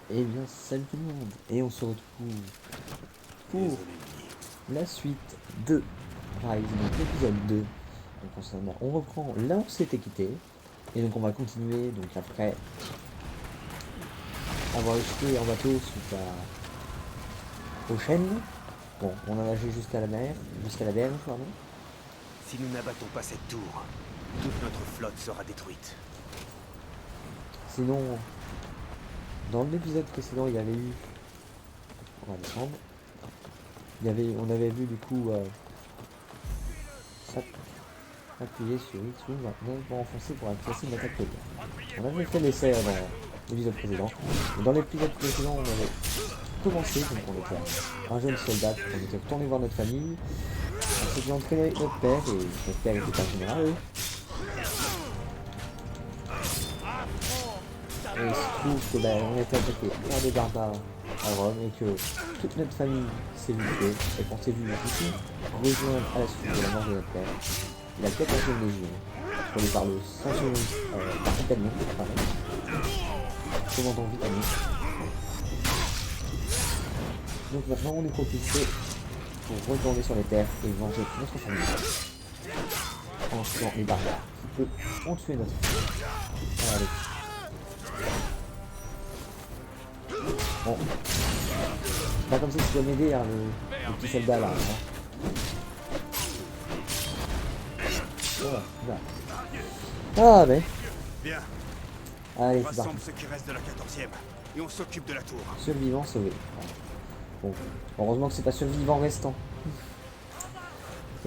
Eh bien, salut tout le monde, et on se retrouve pour la suite de Rise, donc l'épisode 2. Donc on reprend là où on s'était quitté, et donc on va continuer, donc après avoir échoué en bateau suite aux chaînes. Bon, on a nagé jusqu'à la mer, jusqu'à la berge, pardon. Si nous n'abattons pas cette tour, toute notre flotte sera détruite. Sinon, dans l'épisode précédent, il y avait eu... On va descendre. On avait vu du coup... appuyer sur X ou maintenant pour enfoncer pour placer une attaque polaire. On avait fait l'essai dans l'épisode précédent. Et dans l'épisode précédent, on avait commencé, donc on était un jeune soldat, on était retourné voir notre famille, on s'était entraîné avec notre père, et notre père était un général. Et il se trouve que on était attaqué par des barbares à Rome et que toute notre famille s'est vue tuée et qu'on s'est vu ici rejoindre à la suite de la mort de notre père la 14e Légion, contrôlée par le 100e par Vitalion, commandant Vitalion. Donc maintenant on est propulsé pour retourner sur les terres et venger notre famille en tuant les barbares qui eux ont tué notre famille. Allez. Bon. Pas comme ça que tu dois m'aider, hein, le petit soldat là. Hein. Voilà. Ah mais. Bien. Allez, On c'est parti. rassemble ce qui reste de la 14e et on s'occupe de la tour. Survivant sauvé. Bon. Heureusement que c'est pas survivant restant.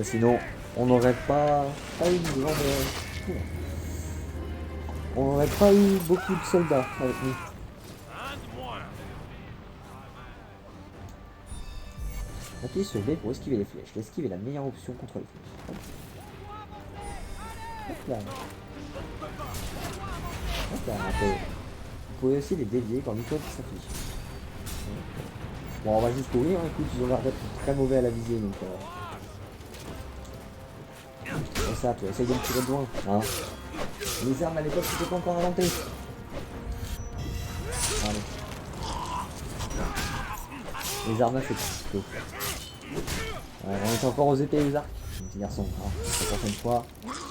Sinon, on n'aurait pas eu besoin de... On n'aurait pas eu beaucoup de soldats avec nous. Appuyez sur B pour esquiver les flèches. L'esquive est la meilleure option contre les flèches. Hop là. Hop là, vous pouvez aussi les dévier quand l'icône s'affiche. Bon, on va juste courir, hein. Écoute, ils ont l'air d'être très mauvais à la visée, donc... C'est ça, toi, essaye de me tirer de loin, hein. Les armes à l'époque, c'était pas encore inventé. Allez. Les armes à feu, plutôt. On est encore aux épées et aux arcs, mon petit garçon. Hein. La prochaine fois,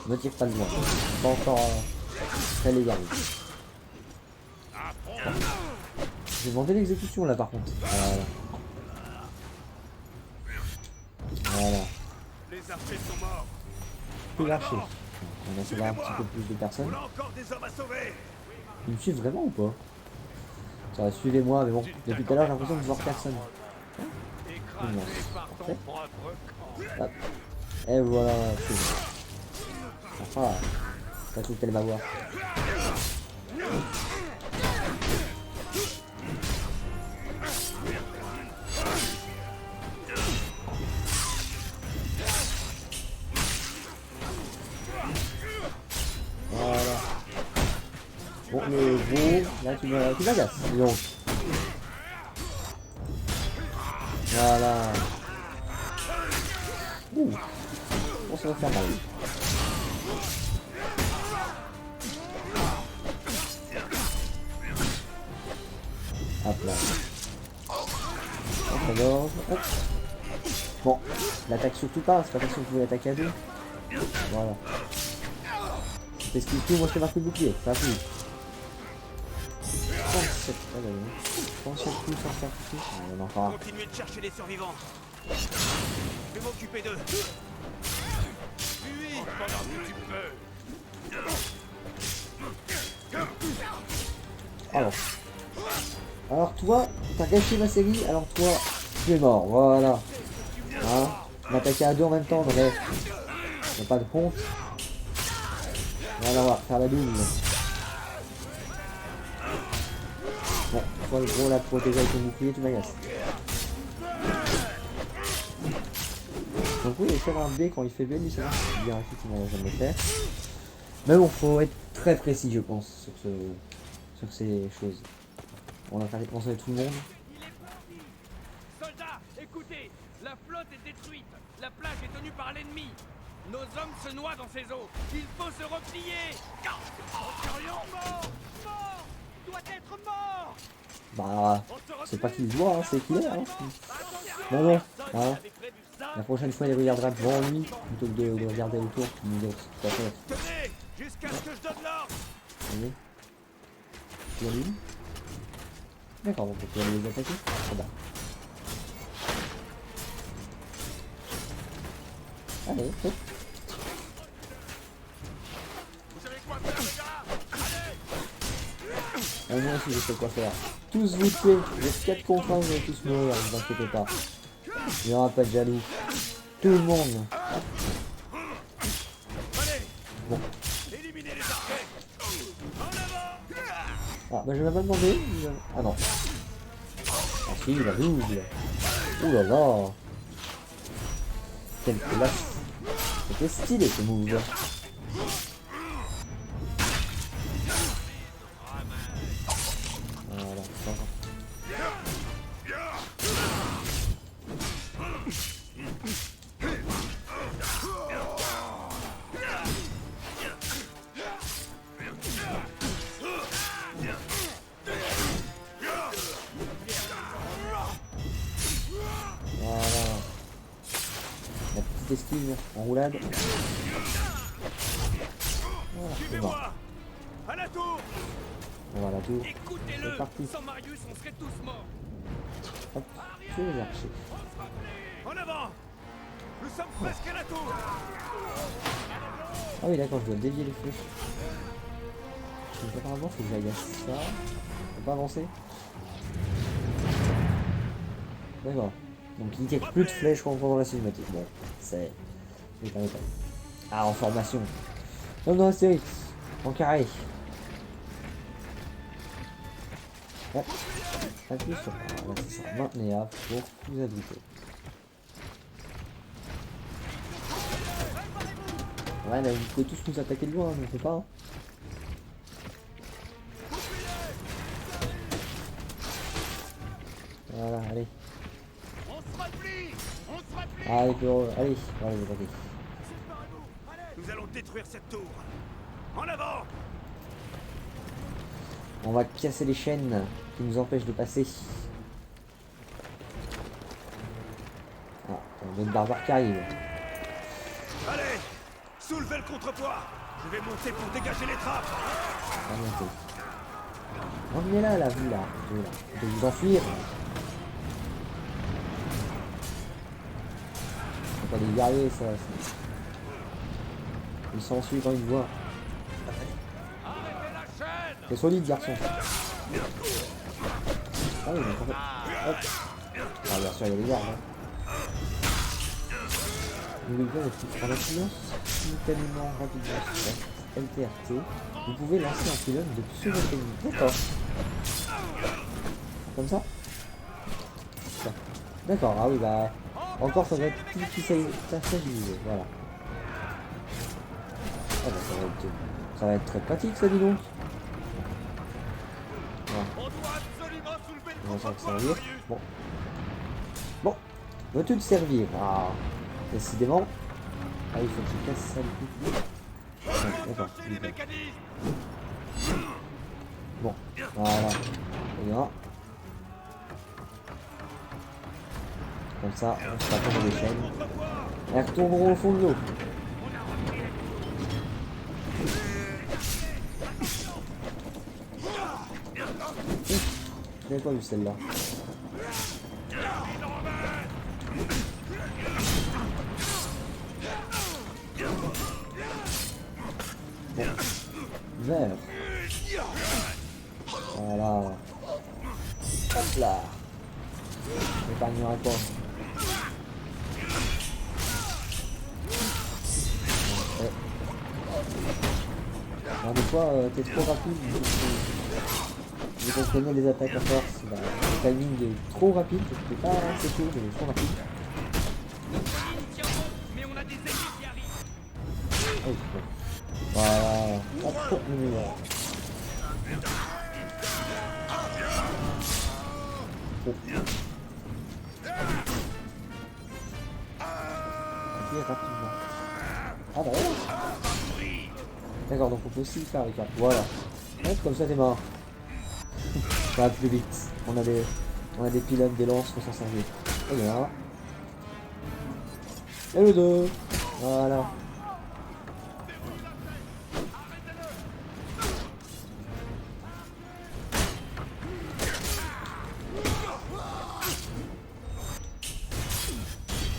ne tire pas de loin. Pas encore très légal. J'ai demandé l'exécution là par contre. Voilà. Voilà. Les archers sont morts. Plus l'archer. On a sauvé un petit peu plus de personnes. On a encore des hommes à sauver. Ils me suivent vraiment ou pas? Ça va, suivez-moi, mais bon, depuis tout à l'heure j'ai l'impression de voir personne. Parfait. Hop. Et voilà, c'est bon. Enfin, t'as cru qu'elle va voir. Voilà. Bon, le gros, là tu m'agaces, dis donc. Voilà. Ouh. Bon, ça va faire mal. Hop là. Hop, alors, hop. Bon, l'attaque surtout pas, c'est pas comme si on pouvait l'attaquer à deux. Voilà. T'esquives tout, moi je te marque le bouclier, ça a plu. 37, pas d'ailleurs. 37 coups sans faire toucher. On en fera. Continuez de chercher les survivants. Je vais m'occuper d'eux. Fuis pendant que tu peux. Alors toi, t'as gâché ma série, alors toi, tu es mort, voilà. Hein, m'attaquer à deux en même temps, non mais... Y'a pas de honte. Voilà, on va faire la double. Bon, toi le gros là, protéger avec ton bouclier, tu m'agaces. Donc oui, il fait un B quand il fait B, lui c'est bien effectivement, j'aime le faire. Mais bon, faut être très précis je pense sur ces choses. On a fait penser à tout le monde. Soldats, écoutez, la flotte est détruite. La plage est tenue par l'ennemi. Nos hommes se noient dans ces eaux. Il faut se replier. Centurion mort. Mort. Doit être mort. Bah, c'est pas qu'il voit, hein, c'est qu'il est. Hein. Non, non. Hein. La prochaine fois, il regardera devant lui plutôt que de regarder autour. Tout à fait. Tenez, jusqu'à ce que je donne l'ordre. Voyez. Tu as lui. D'accord, on peut aller les attaquer. Très bien. Allez, hop. Vous savez quoi faire, les gars? Allez! Ah, moi aussi, je sais quoi faire. Tous vous tuer. Les 4 contre 1, vous allez tous mourir, ne vous inquiétez pas. Il n'y aura pas de jaloux. Tout le monde. Allez, Bon. éliminez les archers. En avant. Ah, bah je l'ai pas demandé. Ah non. Ah si, il a double. Ouh là là. Quelle classe. C'était stylé ce move. Voilà, ça va. Voilà. La petite esquive en roulade. Voilà, c'est bon. Suivez-moi. À la tour. On va à la tour. C'est Écoutez-le! parti. Sans Marius, on serait tous morts! Hop, tuer les archers. En avant. Nous sommes presque à la tour. Ah oui, d'accord, je dois dévier les flèches. Donc apparemment, faut que j'aille à ça. On peut pas avancer. D'accord. Donc il n'y a plus de flèches qu'on prend dans la cinématique. Bon, c'est... pas. Ah, en formation. Non, non, Astérix. En carré. Hop. Appuie sur... Voilà, c'est ça. Maintenez A pour vous abriter. Ouais, là, vous pouvez tous nous attaquer de loin, ne sais pas. Hein. Voilà, allez. On se replie! On se replie! Allez, allez, allez, allez. Nous allons détruire cette tour. En avant. On va casser les chaînes qui nous empêchent de passer. Ah, on a une barbare qui arrive. Allez, soulevez le contrepoids. Je vais monter pour dégager les trappes. À monter. Revenez là, vous là. De vous enfuir. C'est pas des guerriers, ça. Ils s'enfuient quand ils voient. Arrêtez la chaîne! C'est solide, garçon. Ah oui, donc en fait... Hop. Ah, bien sûr, il y a des gardes. Hein. N'oubliez pas en appuyant simultanément rapidement sur LTRT, vous pouvez lancer un pylône depuis votre ennemi. D'accord. Comme ça. D'accord, ah oui, bah... Encore, ça va être tout qui s'agit. Voilà. Ah bah, ça va être très pratique, ça, dis donc. Voilà. On doit absolument soulever le On va s'en contrepoids, servir. Marius! Bon. Bon. Veux-tu te servir? Ah. Décidément. Ah, il faut que je casse ça le coup. D'accord. Accrochez les mécanismes! Bon. Voilà. Et là. Comme ça, on se rappelle les chaînes. Elles retomberont au fond de l'eau. Je n'avais pas vu celle-là. Bon. Vert. Voilà. Hop là. J'épargnerai pas. Ouais. Alors, des fois, t'es trop rapide. Vous comprenez les attaques à force. Bah, le timing est trop rapide. C'est pas assez court, mais trop rapide. Notre ligne tient bon, mais on a des ennemis qui arrivent! Ah oui, bon. Voilà. Hop, hop, le meilleur. Oh. Appuyer rapidement. Ah bah voilà. D'accord, donc on peut aussi le faire avec un. Voilà. Hop, comme ça t'es mort. Ça va plus vite. On a des pylônes, des lances, on s'en servir. Et là. Et le 2. Voilà.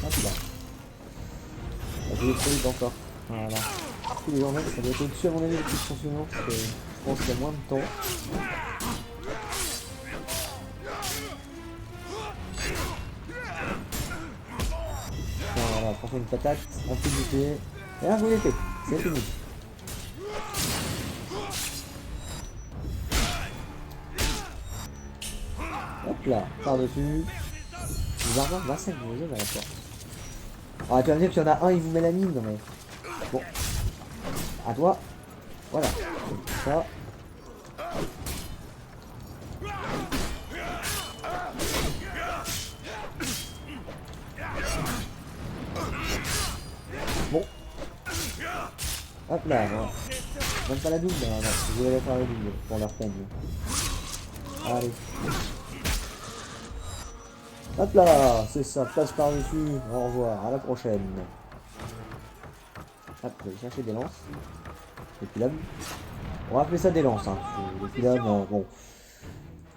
Hop là. Je vais trop vite encore. Voilà. Tous les journées, ça doit être au-dessus à mon avis les petites suivantes, parce que je pense qu'il y a moins de temps. Voilà, franchement une patate, un peu d'épée, et un coup d'épée, c'est fini. Hop là, par-dessus. Les armes 25 vous à la porte. Ah, tu vas me dire qu'il y en a un, il vous met la mine, non mais... Bon. À toi. Voilà. Ça. Bon. Hop là, voilà. Même pas la double, non, non. Je voulais faire la double pour leur peine. Allez. Hop là, c'est ça, passe par-dessus. Au revoir, à la prochaine. Hop, je vais chercher des lances. Des pylônes. On va appeler ça des lances, hein. Les pylônes, bon.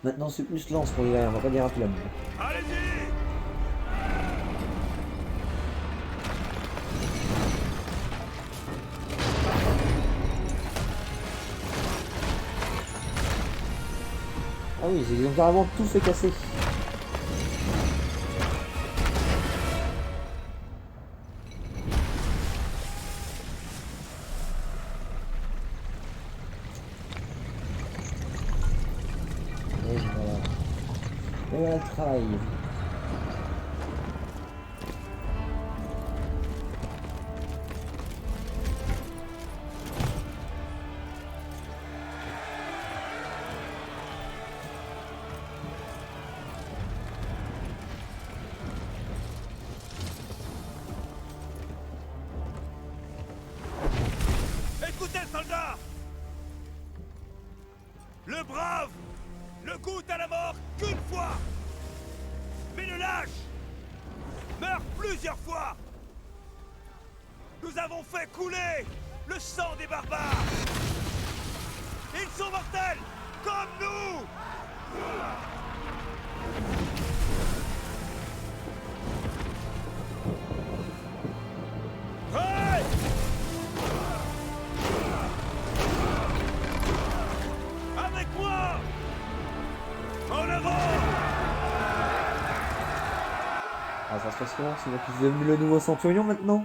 Maintenant c'est plus lance pour y aller, on va pas dire un pylône. Allez-y! Ah oui, ils ont carrément tout fait casser. Et voilà. Et voilà le travail. Écoutez, soldats! Le brave ne goûte à la mort qu'une fois! Mais le lâche meurt plusieurs fois! Nous avons fait couler le sang des barbares! Ils sont mortels comme nous! Prêts! Avec moi! En avant! Ah, ça se passe comment? C'est moi qui suis devenu le nouveau centurion maintenant?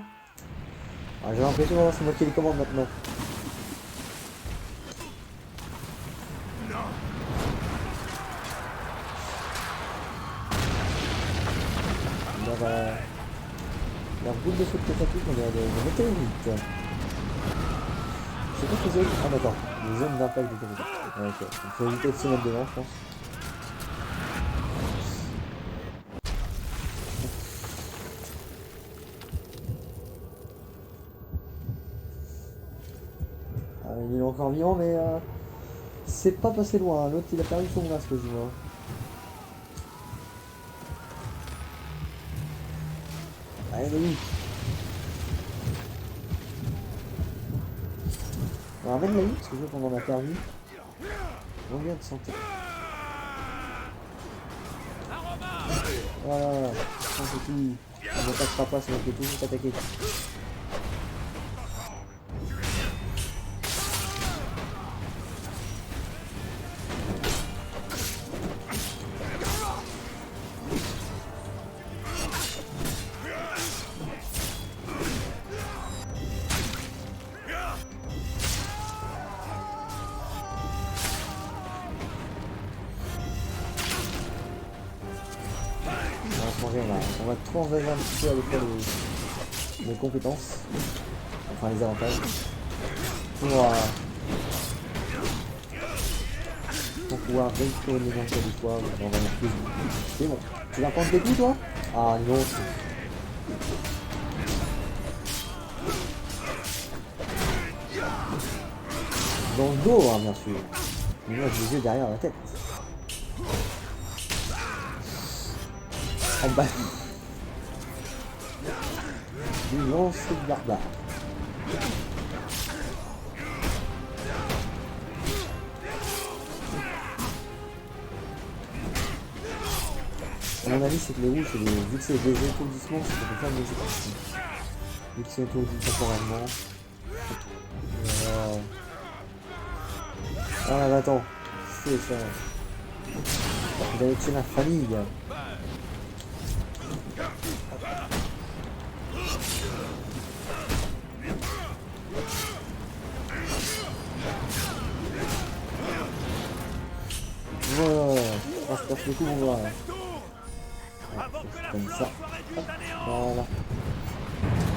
Ah, j'ai l'impression que c'est moi qui les commande maintenant. Leur boule de feu de catapulte, on dirait des météorites. C'est quoi que c'est? Ah d'accord, les zones d'impact des catapulte. Ouais, ok, il faut éviter de se mettre devant, je pense. Ah, il est encore vivant, mais c'est pas passé loin. L'autre, il a perdu son masque, je vois. Allez, oui. On ramène la vie, parce que je vois qu'on en a perdu. Combien de santé? Voilà, on fait tout. On n'attaquera pas, c'est notre tout, on s'attaquer. On va transvaser un petit peu avec les compétences, enfin les avantages, pour pouvoir récupérer les gens du poids dans un plus. C'est bon. Tu vas prendre tes coups toi? Ah non. Dans le dos, hein, bien sûr. Mais moi j'ai les yeux derrière la tête. En bas. Du lancer de barbare. À mon avis, c'est que les rouges, vu que c'est des étourdissements, c'est qu'on peut faire des étourdissements. Vu qu'ils sont étourdis temporairement. Ah, bah attends, c'est ça. Vous allez tuer ma famille. Voilà, on se passe le coup, on va. Avant que la Comme flotte ça. soit réduite à néant. Voilà.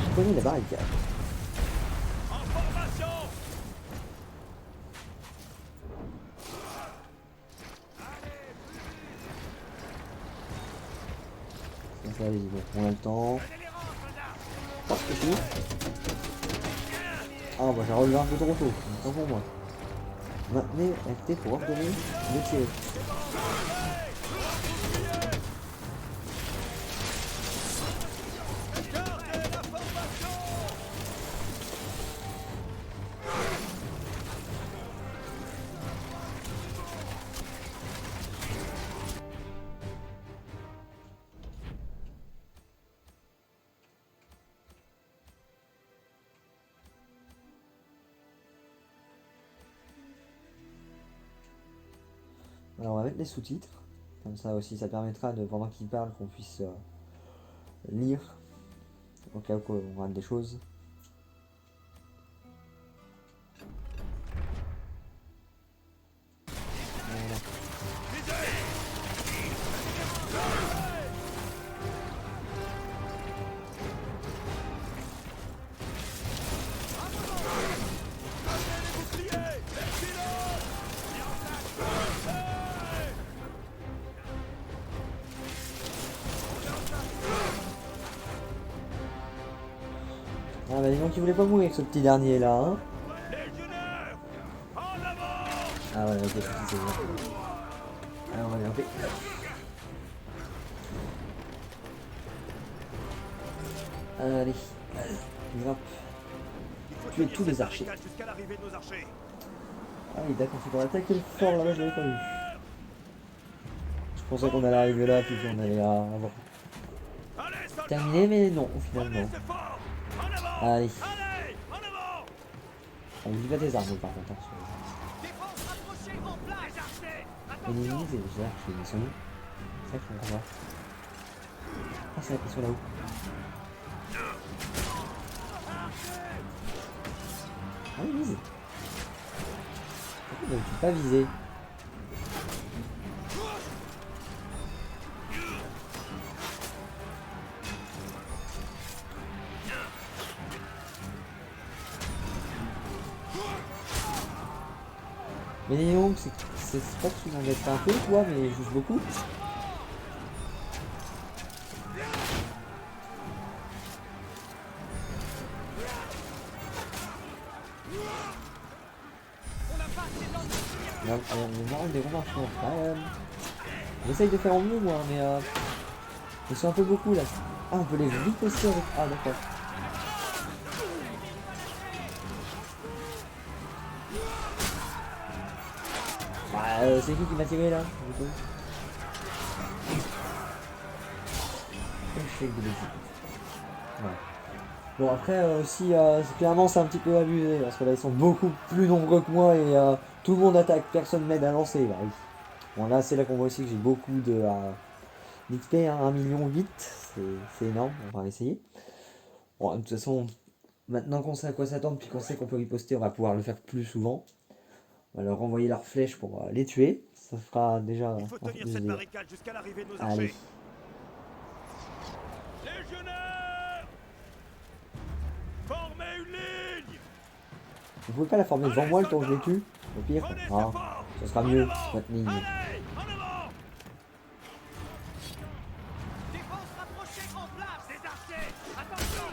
Je connais la barricade. En formation. Comme ça, allez, bon, on a le temps. Prenez les rangs, soldats. Oh, c'est fini. Ah, bah j'ai relevé un peu trop tôt. Tant pour moi. Maintenez RT pour ordonner de tirer. Gardez la formation. Alors on va mettre les sous-titres. Comme ça aussi, ça permettra de, pendant qu'il parle, qu'on puisse lire. Au cas où on rate des choses. Voilà. Ah bah dis donc il voulait pas mourir ce petit dernier là, hein. Légionnaires, en avant. Ah ouais, ok, c'est bon. Allez, on va grimper. Allez, grimpe. Il faut Tuer tenir tous les cette archers. barricade jusqu'à l'arrivée de nos archers. Ah oui, d'accord, c'est pour attaquer le fort là-bas, je l'avais pas vu. Je pensais qu'on allait arriver là, puis qu'on allait avoir Allez, soldats. terminé, mais non, au final Prenez non. ce fort. En avant. Allez, Allez, en avant. on oublie pas tes armes par contre. Hein, Défense rapprochée en place. Les archers. sur les Attention. ennemis, c'est déjà ils sont où? C'est ça que je comprends pas. Ah, c'est la question là-haut. Ah oui, vise. Pourquoi ne tu pas viser? Mais dis donc, c'est pas que tu m'en mettes un peu, toi, mais juste beaucoup. On n'a pas assez d'ennemis. Non, on marre des remarquements. J'essaye de faire en mieux, moi, mais ils sont un peu beaucoup là. Ah, on peut les riposter avec. Ah, d'accord. Bah, c'est qui m'a tiré là, du coup? Échec de l'équipe. Ouais. Bon, après aussi, clairement, c'est un petit peu abusé parce que là, ils sont beaucoup plus nombreux que moi et tout le monde attaque, personne m'aide à lancer. Bah oui. Bon, là, c'est là qu'on voit aussi que j'ai beaucoup d'XP, hein, 1,8 million, c'est énorme, on va essayer. Bon, de toute façon, maintenant qu'on sait à quoi s'attendre, puis qu'on sait qu'on peut riposter, on va pouvoir le faire plus souvent. On va leur envoyer leurs flèches pour les tuer. Ça fera déjà Il faut un peu tenir plus cette de dégâts. barricade jusqu'à l'arrivée de nos Allez. archers. Légionnaires, formez une ligne. Vous pouvez pas la former devant moi le temps que je les tue? Au pire, Prenez ce ah, fort. ça sera En mieux, avant. votre ligne. Allez, en avant. Défense rapprochée en place. Des archers, attention.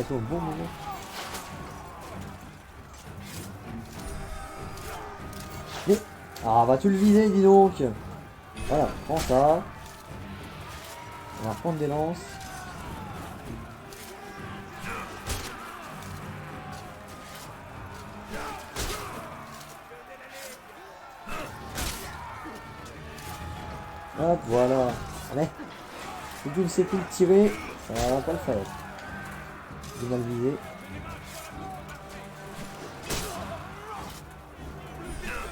éclaté au bon moment. Mais... Ah, va-tu le viser, dis donc. Voilà, prends ça. On va reprendre des lances. Hop, voilà. Allez. Si tu ne sais plus le tirer, ça va pas le faire. J'ai mal visé.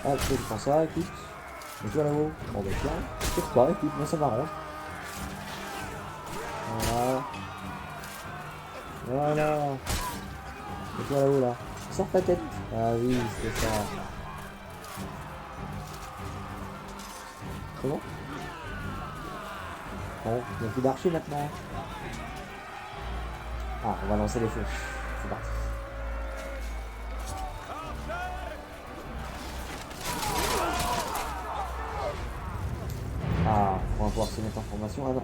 Ah, tu prends ça, écoute. Et toi là-haut. Bon, bah tiens. Je sais pas, écoute, moi ça m'arrange. Voilà. Voilà. Et toi là-haut là. Sors ta tête. Ah oui, c'était ça. C'est bon? Bon, il n'y a plus d'archers maintenant. Ah, on va lancer les feux. C'est parti. Ah, on va pouvoir se mettre en formation. Ah non.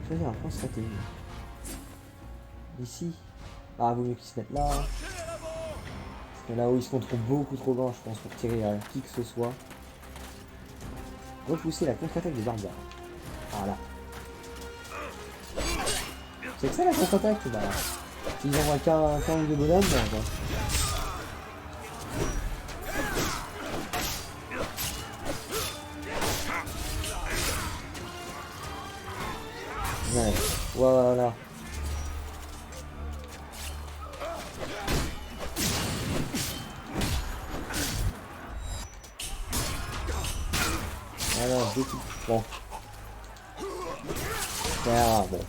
Choisir un point stratégique. Ici. Ah, vaut mieux qu'ils se mettent là. Parce que là-haut, ils se contrôlent beaucoup trop loin, je pense, pour tirer à qui que ce soit. Repousser la contre-attaque des barbares. Voilà. C'est que ça la contre-attaque, bah. S'ils envoient qu'un ou deux bonhommes, bah. Ouais, voilà. Alors, bon. Ah, bon.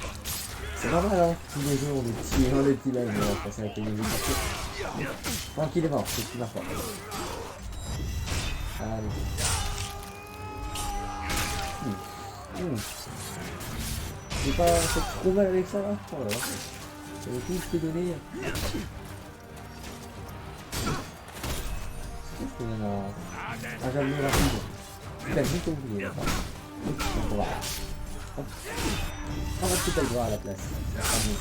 C'est normal, hein. Tous les jours, on est petits, on est petits là, mais on va passer avec les musiques. Tranquillement, c'est ce qui m'importe. Allez. J'ai pas fait trop mal avec ça, là. Oh là là. J'avais tout ce que donné. C'est ce que je donne à... Un javelot rapide. Je l'ai vite oublié, là. Donc on va... Hop. On va tout le bras à la place. Ça sera mieux.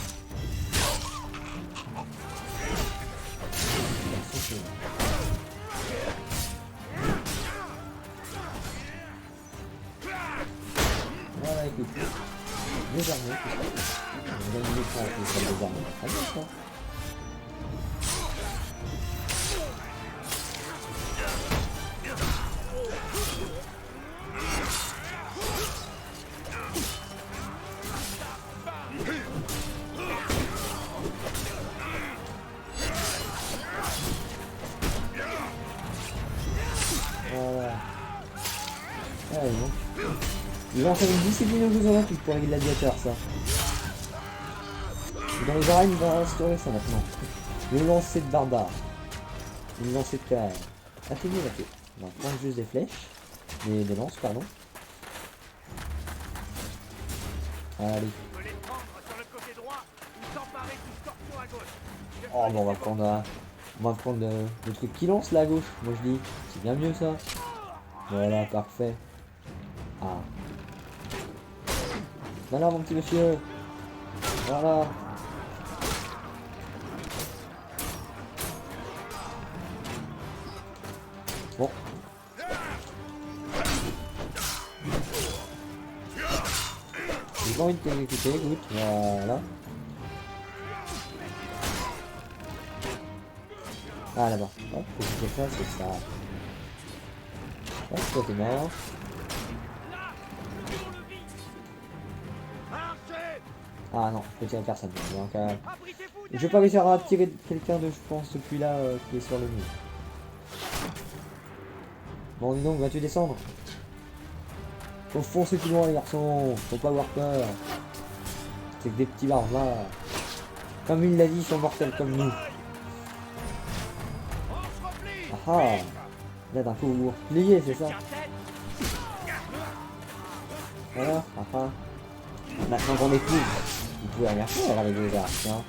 Voilà, écoute. Les armées, tout ça. On gagne des points avec les salles des armées. Ah bien ça. Voilà. Ah, bon. Ils vont faire une discipline aux Jeux Olympiques pour les gladiateurs, ça. Et dans les arènes, on va instaurer ça maintenant. Le lancer de barbare. Le lancer de carrière. Atténuer la queue. On va prendre juste des flèches. Des lances, pardon. Allez. Oh, bon, on va prendre le truc qui lance là à gauche. Moi je dis, c'est bien mieux ça. Voilà, parfait. Ah. Voilà mon petit monsieur. Voilà. Bon. J'ai pas envie de t'exécuter, écoute. Voilà. Ah là-bas. Hop, faut que je fasse, c'est ça. Hop, toi t'es mort. Ah non, je peux tirer personne. Donc, je vais pas réussir à tirer quelqu'un de, je pense, depuis là qui est sur le mur. Bon, dis donc, vas-tu descendre? Faut foncer plus loin, les garçons. Faut pas avoir peur. C'est que des petits barbares. Comme il l'a dit, ils sont mortels comme nous. Ah ah. Là, d'un coup, vous vous repliez, c'est ça? Voilà, ah ah. Maintenant qu'on est plus, vous pouvez rien faire avec les arcs, hein.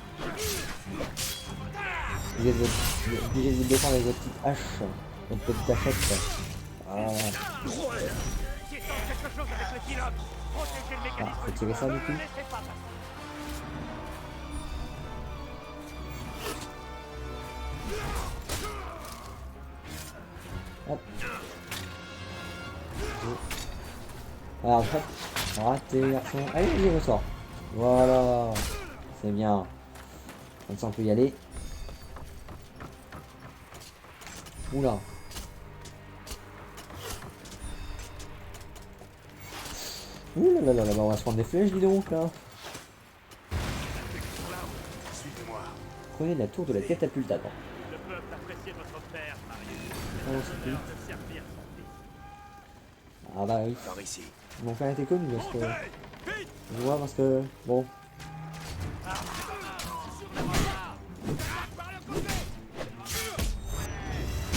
Vous êtes obligé de vous défendre avec votre petite hache, votre petite hachette. Voilà. Ah, faut tirer ça du coup. Alors, en fait, raté, garçon. Allez, vas-y, ressort. Voilà. C'est bien. Comme ça, on peut y aller. Oula. Ouh là là là, on va se prendre des flèches, dis donc, là. Suivez-moi. Prenez la tour de la catapulte avant. Le peuple appréciait votre père, Marius. Oh, c'est cool. De servir son fils. Ah bah oui. Par ici. Mon frère était connu parce que... Vite. Je vois parce que... Bon.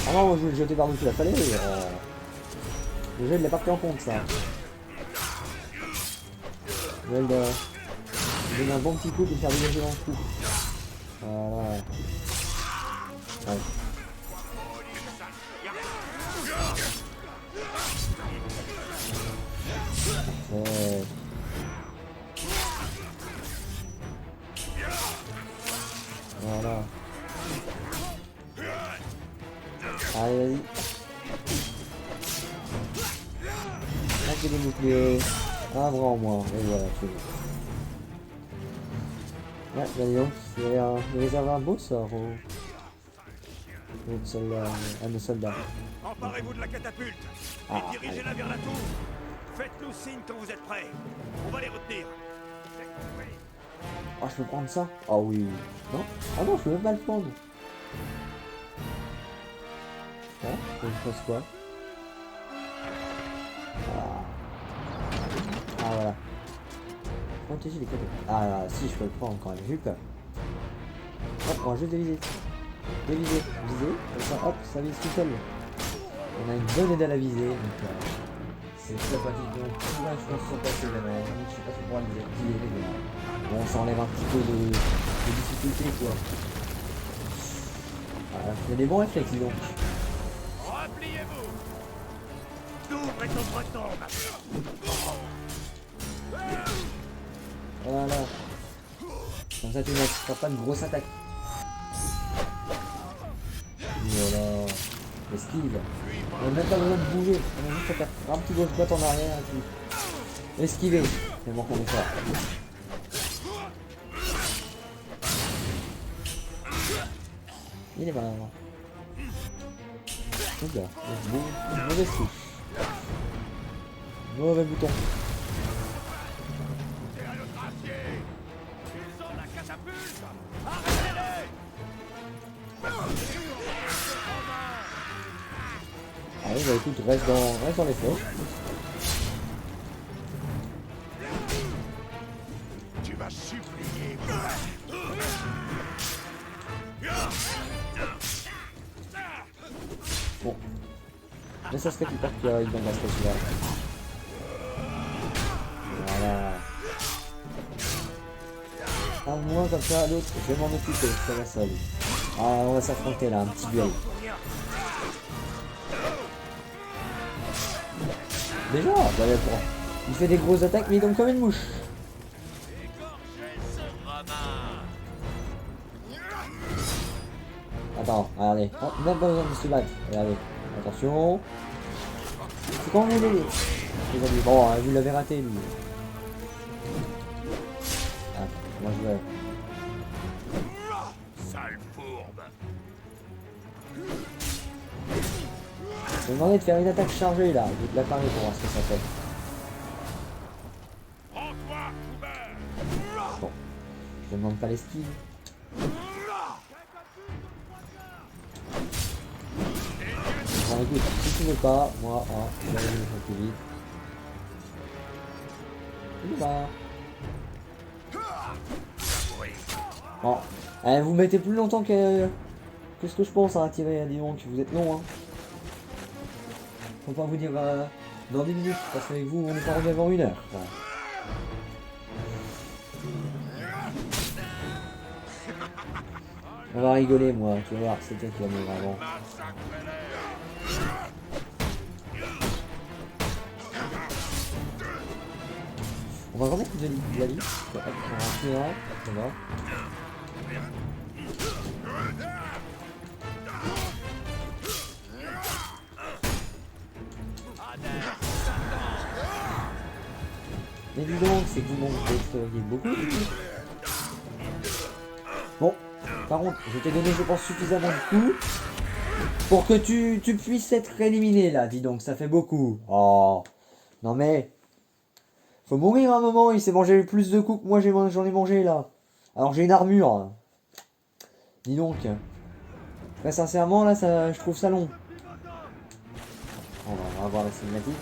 Ah non, je voulais le jeter par-dessus la falaise. Déjà, il l'a pas pris en compte, ça. Il donne un bon petit coup pour faire dégager dans le coup. Voilà. Ouais. Parfait. Voilà. Allez, vas-y. Là, j'ai des boucliers. Un bras en moins. Et voilà, c'est bon. Ouais, bah dis donc, il réserve un beau sort à nos soldats. Emparez-vous de la catapulte Ah, et dirigez-la vers la tour. Faites-nous signe quand vous êtes prêts. On va les retenir. Oh, je peux prendre ça? Ah oui. Non? Ah non, je peux même pas le prendre. Ah, faut que je fasse quoi? Ah, voilà. Protéger les cadeaux. Ah, si, je peux le prendre quand même. J'ai eu peur. Hop, on va juste déviser. Déviser, viser. Comme ça, hop, ça vise tout seul. On a une bonne aide à la visée. Donc, c'est très pratique. Donc, là, je pense sur passer la main. Je sais pas si on pourra les activer, mais bon, ça enlève un petit peu de difficulté, quoi. Voilà. Il y a des bons réflexes, dis donc. Repliez-vous. L'ouvre est au breton maintenant. Voilà. Comme ça, tu ne feras pas une grosse attaque. Voilà. Esquive. On n'a même pas besoin de bouger. On a juste à faire un petit gauche droite en arrière et puis esquiver. C'est bon qu'on est fort. Il est malin. Oula, mauvaise touche. Mauvais bouton. Ils ont la catapulte. Arrêtez-les. Allez, bah écoute, reste dans les flèches. Tu vas supplier. Bon. Mais ça serait super qu'il arrive dans la station là. Voilà. Un moins comme ça, l'autre, je vais m'en occuper, ça va ça lui. Ah, on va s'affronter là, un petit duel. Déjà, bah, d'accord. Il fait des grosses attaques, mais il tombe comme une mouche. Égorgez ce Romain. Attends, regardez. Oh, même pas besoin de se battre. Regardez. Attention. C'est quand vous voulez. Bon, vous l'avez raté, lui. Ah, moi je vais. Sale fourbe. Je vais demander de faire une attaque chargée là. Je vais te la parler pour voir ce que ça fait. Prends-toi, Coubert. Bon. Je demande pas l'esquive. Bon, écoute, si tu veux pas, moi, je vais aller un peu plus vite. Il va. Bon, vous mettez plus longtemps que ce que je pense à tirer, dis donc, vous êtes long, hein. Faut pas vous dire dans 10 minutes, parce qu'avec vous, on n'est pas revenu avant 1 heure. Voilà. On va rigoler, moi, tu vas voir, c'est toi qui vas mourir avant. On va remettre de la vie. On va en tuer un, ça va. Mais dis donc, c'est que vous m'envoyez beaucoup du coup. Bon, par contre, je t'ai donné, je pense, suffisamment de coups pour que tu puisses être éliminé là. Dis donc, ça fait beaucoup. Oh, non mais, faut mourir à un moment. Il s'est mangé plus de coups que moi j'en ai mangé là. Alors j'ai une armure. Dis donc, très sincèrement là, ça, je trouve ça long. On va voir la cinématique.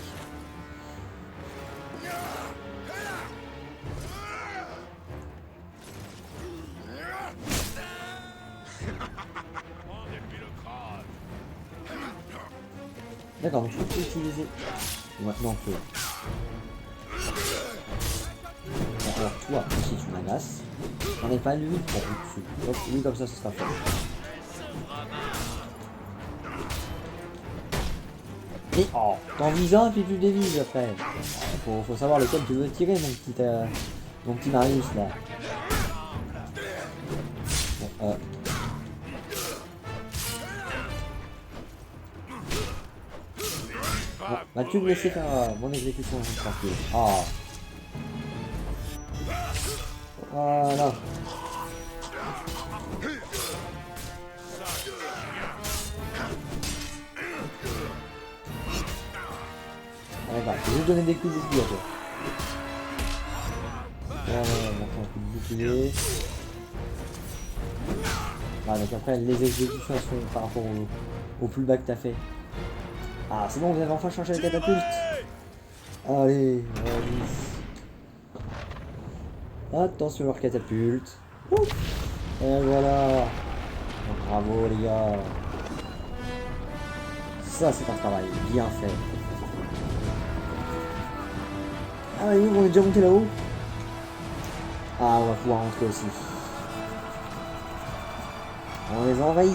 D'accord, donc je peux utiliser maintenant que... Bon, alors toi, si tu m'agaces, j'en ai pas lui pour vous dessus. Donc lui comme ça, ce sera fait. Et oh, t'en vises un puis tu dévises après. Faut savoir lequel tu veux tirer mon petit Marius là. Bon, bon, vas-tu me laisser faire mon exécution tranquille. Ah. Voilà. Allez, va, je vais juste donner des coups de bouclier à toi. Voilà, donc un coup de bouclier. Voilà, donc après, les exécutions sont par rapport au plus bas que t'as fait. Ah, c'est bon, vous avez enfin changé la catapulte. Allez, vas-y. Attention leur catapulte. Ouf. Et voilà. Bravo les gars. Ça c'est un travail bien fait. Ah oui, on est déjà monté là-haut. Ah, on va pouvoir rentrer aussi. On les envahit.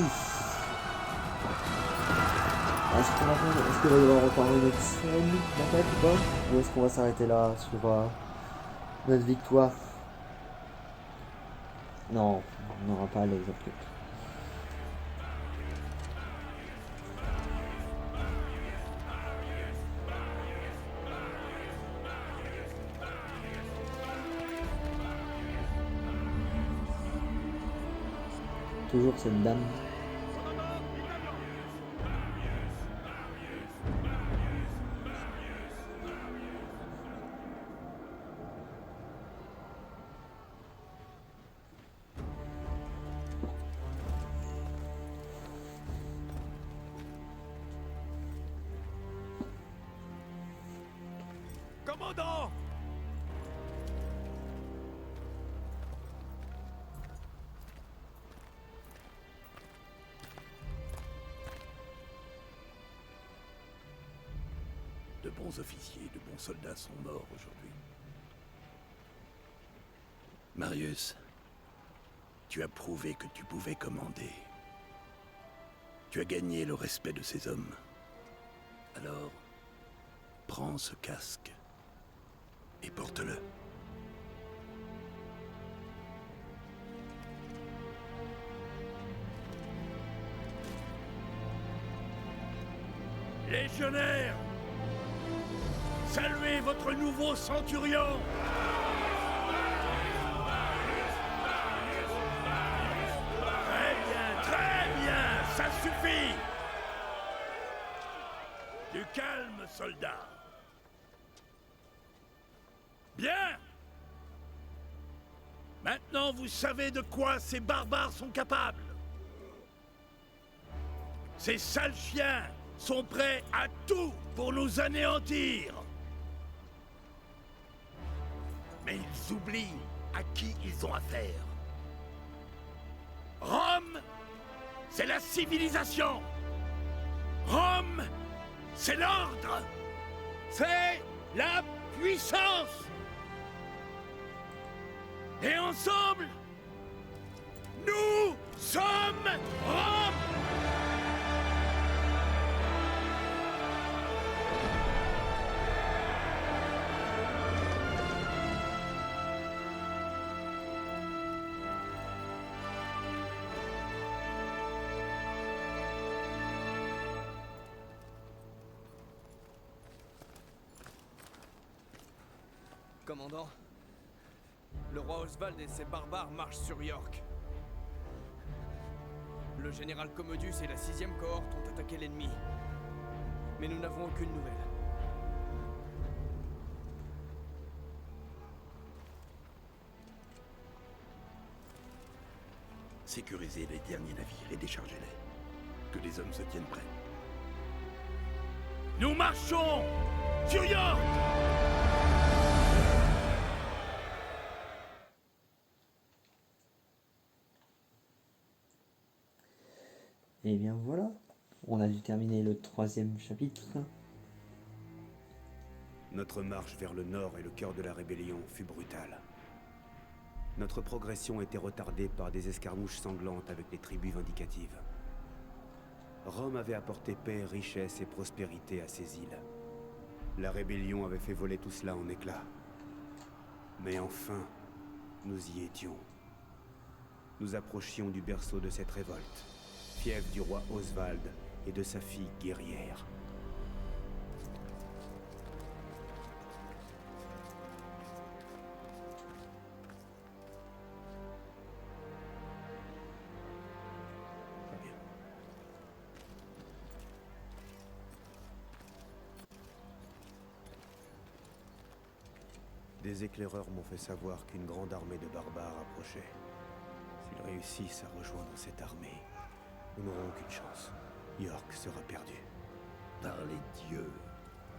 Est-ce qu'il va y avoir encore une autre scène d'attaque ou pas? Ou est-ce qu'on va s'arrêter là sur notre victoire? Non, on n'aura pas les autres. Toujours cette dame. Commandant! De bons officiers, de bons soldats sont morts aujourd'hui. Marius, tu as prouvé que tu pouvais commander. Tu as gagné le respect de ces hommes. Alors, prends ce casque et porte-le. Légionnaires, saluez votre nouveau centurion! Très bien, ça suffit! Du calme, soldat. Bien! Maintenant, vous savez de quoi ces barbares sont capables. Ces sales chiens sont prêts à tout pour nous anéantir. Mais ils oublient à qui ils ont affaire. Rome, c'est la civilisation. Rome, c'est l'ordre. C'est la puissance. Et ensemble, nous sommes Rome. Commandant, le roi Oswald et ses barbares marchent sur York. Le général Commodus et la 6e cohorte ont attaqué l'ennemi. Mais nous n'avons aucune nouvelle. Sécurisez les derniers navires et déchargez-les. Que les hommes se tiennent prêts. Nous marchons sur York! Et bien voilà, on a dû terminer le 3e chapitre. Notre marche vers le nord et le cœur de la rébellion fut brutale. Notre progression était retardée par des escarmouches sanglantes avec les tribus vindicatives. Rome avait apporté paix, richesse et prospérité à ces îles. La rébellion avait fait voler tout cela en éclats. Mais enfin, nous y étions. Nous approchions du berceau de cette révolte, fief du roi Oswald et de sa fille guerrière. Très bien. Des éclaireurs m'ont fait savoir qu'une grande armée de barbares approchait. S'ils réussissent à rejoindre cette armée, nous n'aurons aucune chance. York sera perdu. Par les dieux,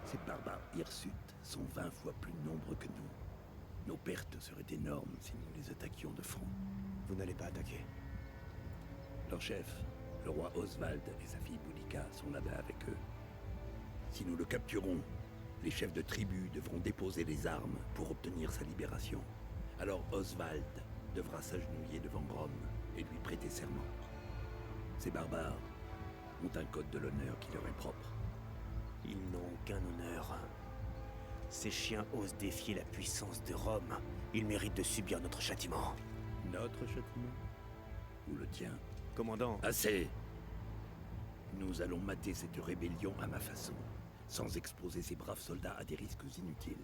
ces barbares hirsutes sont 20 fois plus nombreux que nous. Nos pertes seraient énormes si nous les attaquions de front. Vous n'allez pas attaquer. Leur chef, le roi Oswald et sa fille Boudica sont là-bas avec eux. Si nous le capturons, les chefs de tribus devront déposer les armes pour obtenir sa libération. Alors Oswald devra s'agenouiller devant Rome et lui prêter serment. Ces barbares ont un code de l'honneur qui leur est propre. Ils n'ont aucun honneur. Ces chiens osent défier la puissance de Rome. Ils méritent de subir notre châtiment. Notre châtiment? Ou le tien? Commandant, Assez! Nous allons mater cette rébellion à ma façon, sans exposer ces braves soldats à des risques inutiles.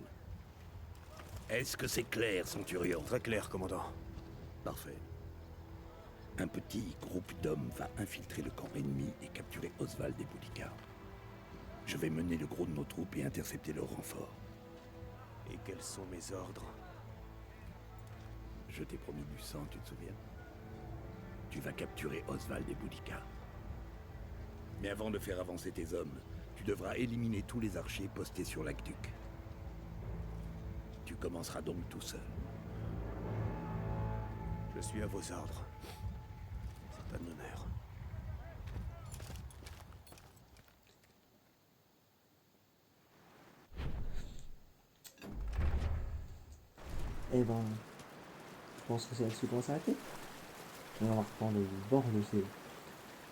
Est-ce que c'est clair, Centurion? très clair, commandant. Parfait. Un petit groupe d'hommes va infiltrer le camp ennemi et capturer Oswald et Boudica. Je vais mener le gros de nos troupes et intercepter leur renfort. Et quels sont mes ordres? Je t'ai promis du sang, tu te souviens? Tu vas capturer Oswald et Boudica. Mais avant de faire avancer tes hommes, tu devras éliminer tous les archers postés sur l'aqueduc. Tu commenceras donc tout seul. Je suis à vos ordres. C'est un honneur. Et ben, je pense que c'est là-dessus qu'on va s'arrêter. Et on va reprendre le bord de ces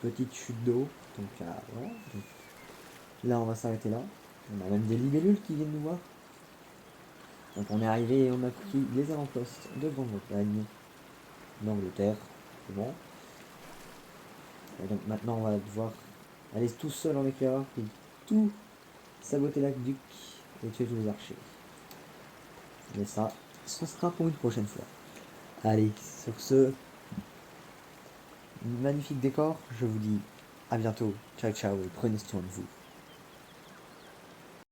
petites chutes d'eau. Donc voilà. Donc, là, on va s'arrêter là. On a même des libellules qui viennent nous voir. Donc on est arrivé et on a pris les avant-postes de Grande-Bretagne, d'Angleterre, c'est bon. Et donc maintenant on va devoir aller tout seul en éclaireur et tout saboter l'aqueduc et tuer tous les archers. Mais ça, ce sera pour une prochaine fois. Allez, sur ce magnifique décor, je vous dis à bientôt. Ciao ciao et prenez soin de vous.